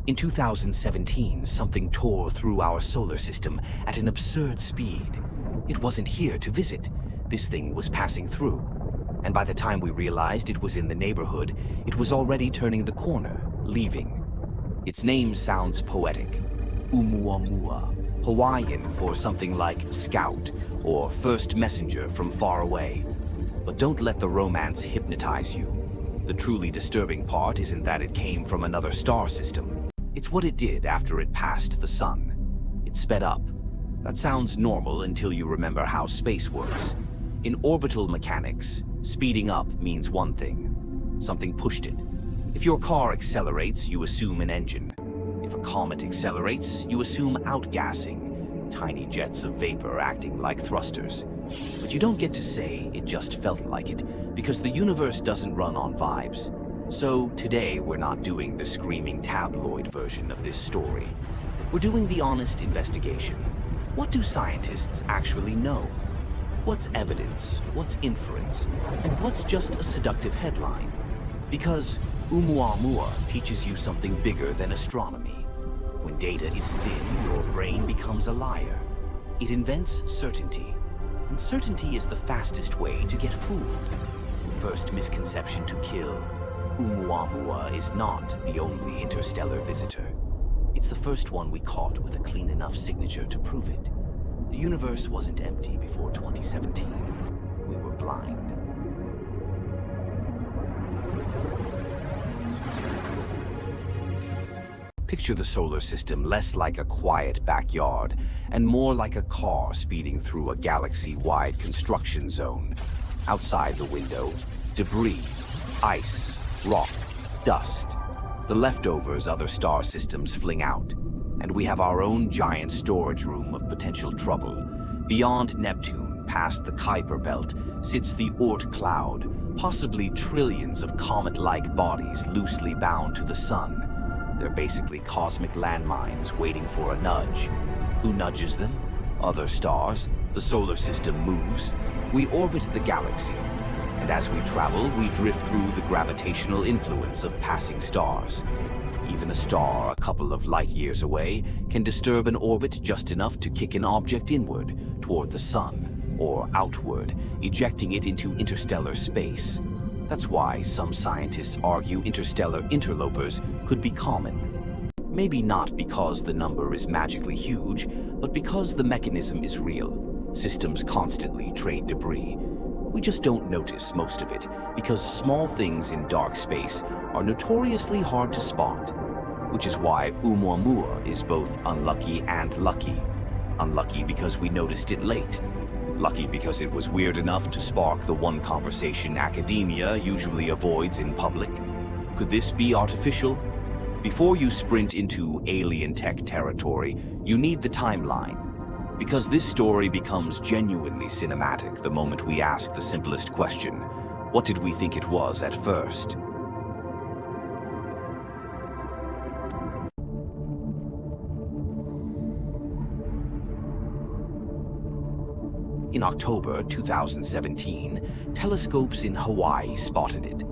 In 2017, something tore through our solar system at an absurd speed. It wasn't here to visit. This thing was passing through. And by the time we realized it was in the neighborhood, it was already turning the corner, leaving. Its name sounds poetic. Oumuamua, Hawaiian for something like scout or first messenger from far away. But don't let the romance hypnotize you. The truly disturbing part isn't that it came from another star system. It's what it did after it passed the sun. It sped up. That sounds normal until you remember how space works. In orbital mechanics, speeding up means one thing. Something pushed it. If your car accelerates, you assume an engine. If a comet accelerates, you assume outgassing, tiny jets of vapor acting like thrusters. But you don't get to say it just felt like it, because the universe doesn't run on vibes. So today we're not doing the screaming tabloid version of this story. We're doing the honest investigation. What do scientists actually know? What's evidence, what's inference, and what's just a seductive headline? Because Oumuamua teaches you something bigger than astronomy. When data is thin, your brain becomes a liar. It invents certainty, and certainty is the fastest way to get fooled. First misconception to kill. Oumuamua is not the only interstellar visitor. It's the first one we caught with a clean enough signature to prove it. The universe wasn't empty before 2017. We were blind. Picture the solar system less like a quiet backyard and more like a car speeding through a galaxy-wide construction zone. Outside the window, debris, ice, rock, dust. The leftovers other star systems fling out. And we have our own giant storage room of potential trouble. Beyond Neptune, past the Kuiper belt, sits the Oort cloud, possibly trillions of comet-like bodies loosely bound to the sun. They're basically cosmic landmines waiting for a nudge. Who nudges them? Other stars. The solar system moves. We orbit the galaxy. And as we travel, we drift through the gravitational influence of passing stars. Even a star a couple of light years away can disturb an orbit just enough to kick an object inward, toward the sun, or outward, ejecting it into interstellar space. That's why some scientists argue interstellar interlopers could be common. Maybe not because the number is magically huge, but because the mechanism is real. Systems constantly trade debris. We just don't notice most of it, because small things in dark space are notoriously hard to spot. Which is why Oumuamua is both unlucky and lucky. Unlucky because we noticed it late. Lucky because it was weird enough to spark the one conversation academia usually avoids in public. Could this be artificial? Before you sprint into alien tech territory, you need the timeline. Because this story becomes genuinely cinematic the moment we ask the simplest question. What did we think it was at first? In October 2017, telescopes in Hawaii spotted it.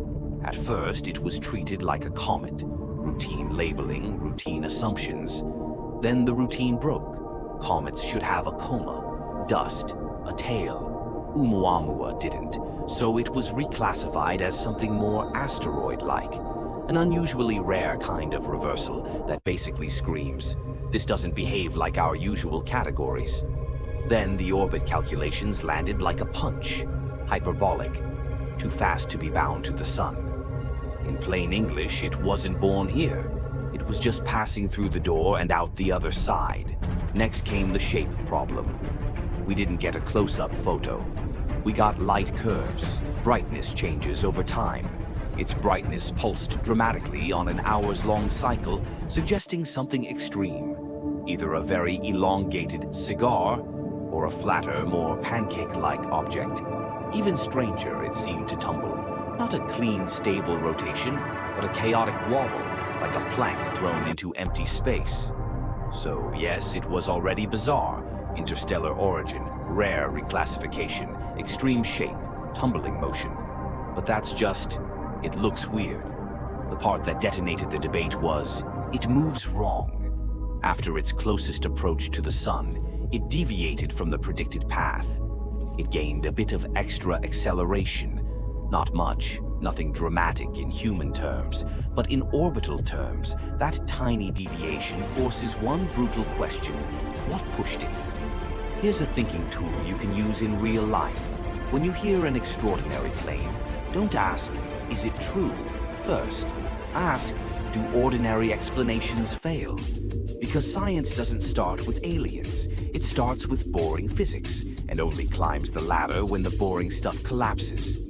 At first, it was treated like a comet. Routine labeling, routine assumptions. Then the routine broke. Comets should have a coma, dust, a tail. Oumuamua didn't, so it was reclassified as something more asteroid-like. An unusually rare kind of reversal that basically screams, this doesn't behave like our usual categories. Then the orbit calculations landed like a punch, hyperbolic, too fast to be bound to the sun. In plain English, it wasn't born here. It was just passing through the door and out the other side. Next came the shape problem. We didn't get a close-up photo. We got light curves, brightness changes over time. Its brightness pulsed dramatically on an hours-long cycle, suggesting something extreme. Either a very elongated cigar, or a flatter, more pancake-like object. Even stranger, it seemed to tumble. Not a clean, stable rotation, but a chaotic wobble, like a plank thrown into empty space. So yes, it was already bizarre. Interstellar origin, rare reclassification, extreme shape, tumbling motion. But that's just, it looks weird. The part that detonated the debate was, It moves wrong. After its closest approach to the sun, it deviated from the predicted path. It gained a bit of extra acceleration. Not much, nothing dramatic in human terms, but in orbital terms, that tiny deviation forces one brutal question: what pushed it? Here's a thinking tool you can use in real life. When you hear an extraordinary claim, don't ask, is it true? First, ask, do ordinary explanations fail? Because science doesn't start with aliens. It starts with boring physics, and only climbs the ladder when the boring stuff collapses.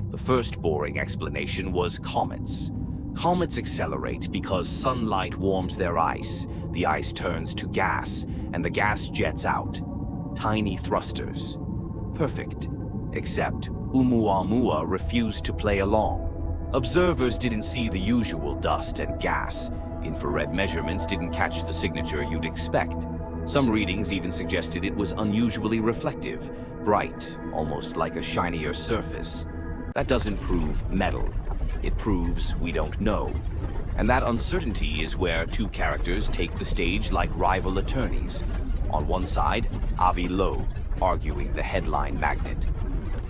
The first boring explanation was comets. Comets accelerate because sunlight warms their ice, the ice turns to gas, and the gas jets out. Tiny thrusters. Perfect. Except Oumuamua refused to play along. Observers didn't see the usual dust and gas. Infrared measurements didn't catch the signature you'd expect. Some readings even suggested it was unusually reflective, bright, almost like a shinier surface. That doesn't prove metal. It proves we don't know. And that uncertainty is where two characters take the stage like rival attorneys. On one side, Avi Loeb, arguing the headline magnet.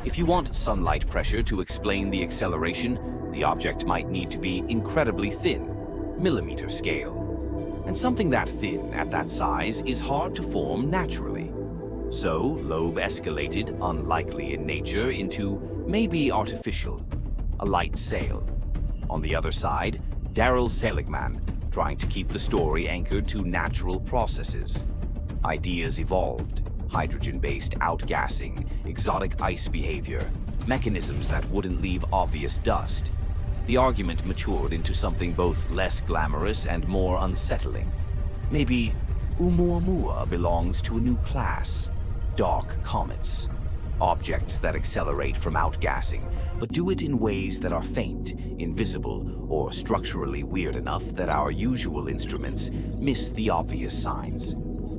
If you want sunlight pressure to explain the acceleration, the object might need to be incredibly thin, millimeter scale. And something that thin at that size is hard to form naturally. So Loeb escalated, unlikely in nature, into maybe artificial, a light sail. On the other side, Daryl Seligman, trying to keep the story anchored to natural processes. Ideas evolved. Hydrogen-based outgassing, exotic ice behavior, mechanisms that wouldn't leave obvious dust. The argument matured into something both less glamorous and more unsettling. Maybe Oumuamua belongs to a new class, dark comets. Objects that accelerate from outgassing, but do it in ways that are faint, invisible, or structurally weird enough that our usual instruments miss the obvious signs.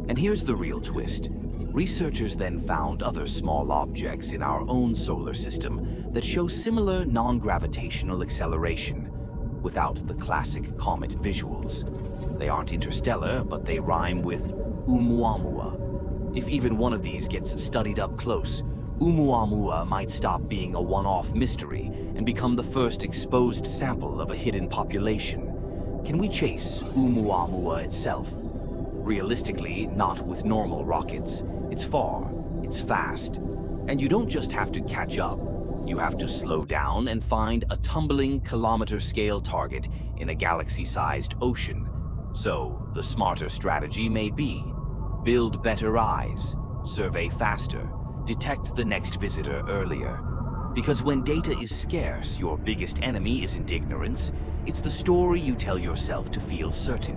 And here's the real twist. Researchers then found other small objects in our own solar system that show similar non-gravitational acceleration, without the classic comet visuals. They aren't interstellar, but they rhyme with Oumuamua. If even one of these gets studied up close, Oumuamua might stop being a one-off mystery and become the first exposed sample of a hidden population. Can we chase Oumuamua itself? Realistically, not with normal rockets. It's far, it's fast, and you don't just have to catch up. You have to slow down and find a tumbling kilometer-scale target in a galaxy-sized ocean. So, the smarter strategy may be: build better eyes, survey faster, detect the next visitor earlier. Because when data is scarce, your biggest enemy isn't ignorance, it's the story you tell yourself to feel certain.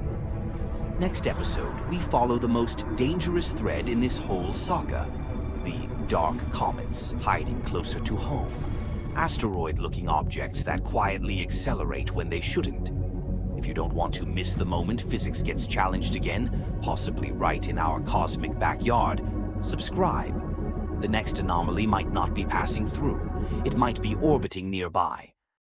Next episode, we follow the most dangerous thread in this whole saga: the dark comets hiding closer to home. Asteroid-looking objects that quietly accelerate when they shouldn't. If you don't want to miss the moment physics gets challenged again, possibly right in our cosmic backyard, subscribe. The next anomaly might not be passing through. It might be orbiting nearby.